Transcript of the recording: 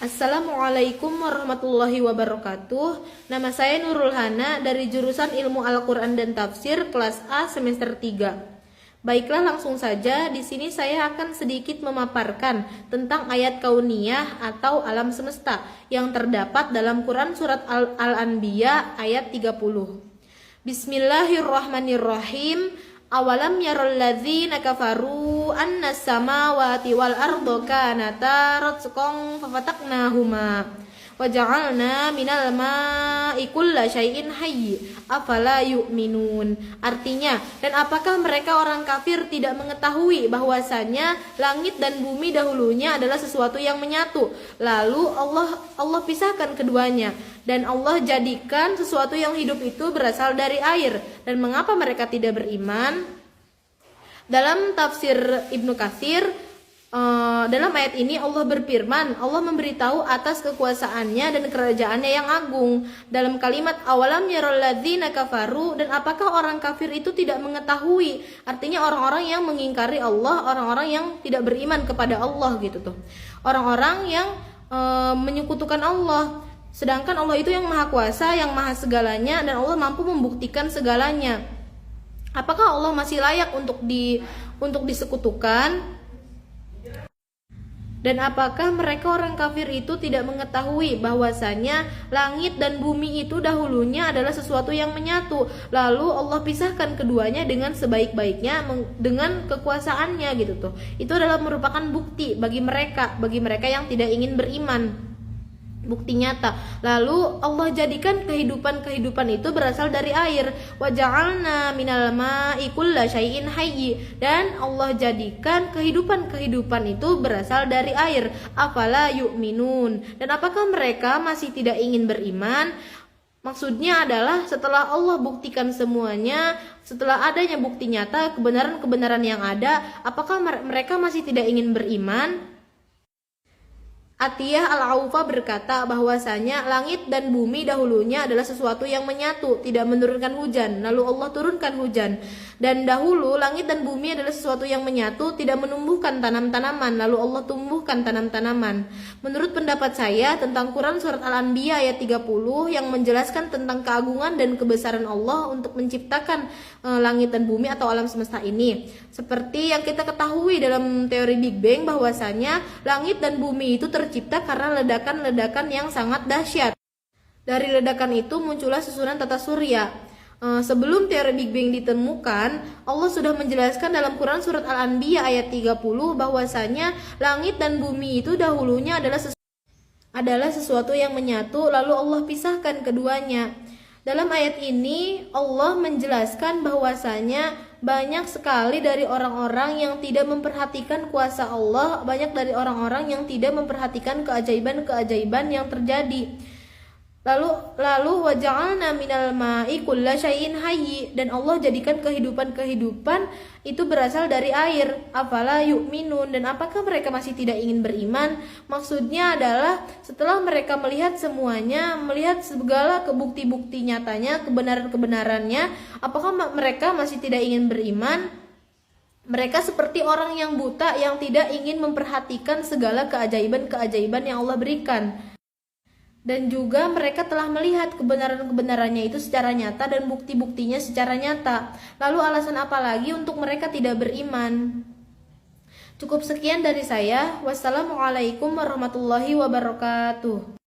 Assalamualaikum warahmatullahi wabarakatuh. Nama saya Nurul Hana dari jurusan Ilmu Al-Qur'an dan Tafsir kelas A semester 3. Baiklah, langsung saja. Di sini saya akan sedikit memaparkan tentang ayat kauniyah atau alam semesta yang terdapat dalam Quran surat Al-Anbiya ayat 30. Bismillahirrahmanirrahim. Awalam yarul ladzina kafaru annas samawati wal arda kanata ratqan fafataqnahuma wa ja'alna minal ma'i kulla syai'in hayy afala yu'minun. Artinya, dan apakah mereka orang kafir tidak mengetahui bahwasanya langit dan bumi dahulunya adalah sesuatu yang menyatu, lalu Allah pisahkan keduanya, dan Allah jadikan sesuatu yang hidup itu berasal dari air. Dan mengapa mereka tidak beriman? Dalam tafsir Ibnu Katsir, dalam ayat ini Allah berfirman, Allah memberitahu atas kekuasaannya dan kerajaannya yang agung. Dalam kalimat awalam yarul ladzina kafaru, dan apakah orang kafir itu tidak mengetahui? Artinya orang-orang yang mengingkari Allah, orang-orang yang tidak beriman kepada Allah gitu tuh. Orang-orang yang menyekutukan Allah. Sedangkan Allah itu yang maha kuasa, yang maha segalanya, dan Allah mampu membuktikan segalanya. Apakah Allah masih layak untuk disekutukan? Dan apakah mereka orang kafir itu tidak mengetahui bahwasanya langit dan bumi itu dahulunya adalah sesuatu yang menyatu, lalu Allah pisahkan keduanya dengan sebaik-baiknya, dengan kekuasaannya gitu tuh. Itu adalah merupakan bukti bagi mereka yang tidak ingin beriman. Bukti nyata. Lalu Allah jadikan kehidupan itu berasal dari air. Wa ja'alna minal ma'i kulla syai'in hayy, dan Allah jadikan kehidupan itu berasal dari air. Afala yu'minun, dan apakah mereka masih tidak ingin beriman? Maksudnya adalah setelah Allah buktikan semuanya, setelah adanya bukti nyata kebenaran yang ada, apakah mereka masih tidak ingin beriman? Atiyah Al-Aufa berkata bahwasanya langit dan bumi dahulunya adalah sesuatu yang menyatu, tidak menurunkan hujan, lalu Allah turunkan hujan. Dan dahulu langit dan bumi adalah sesuatu yang menyatu, tidak menumbuhkan tanam-tanaman, lalu Allah tumbuhkan tanam-tanaman. Menurut pendapat saya tentang Quran surat Al-Anbiya ayat 30 yang menjelaskan tentang keagungan dan kebesaran Allah untuk menciptakan langit dan bumi atau alam semesta ini. Seperti yang kita ketahui dalam teori Big Bang bahwasanya langit dan bumi itu tercipta karena ledakan-ledakan yang sangat dahsyat. Dari ledakan itu muncullah susunan tata surya. Sebelum teori Big Bang ditemukan, Allah sudah menjelaskan dalam Quran surat Al-Anbiya ayat 30 bahwasanya langit dan bumi itu dahulunya adalah sesuatu yang menyatu, lalu Allah pisahkan keduanya. Dalam ayat ini Allah menjelaskan bahwasanya banyak sekali dari orang-orang yang tidak memperhatikan kuasa Allah, banyak dari orang-orang yang tidak memperhatikan keajaiban-keajaiban yang terjadi. Lalu wa ja'alna minal ma'i kulla syai'in hayy, dan Allah jadikan kehidupan itu berasal dari air. Afala yu'minun, dan apakah mereka masih tidak ingin beriman? Maksudnya adalah setelah mereka melihat semuanya, melihat segala bukti-bukti nyatanya, kebenaran-kebenarannya, apakah mereka masih tidak ingin beriman? Mereka seperti orang yang buta yang tidak ingin memperhatikan segala keajaiban-keajaiban yang Allah berikan. Dan juga mereka telah melihat kebenaran-kebenarannya itu secara nyata dan bukti-buktinya secara nyata. Lalu alasan apa lagi untuk mereka tidak beriman? Cukup sekian dari saya. Wassalamualaikum warahmatullahi wabarakatuh.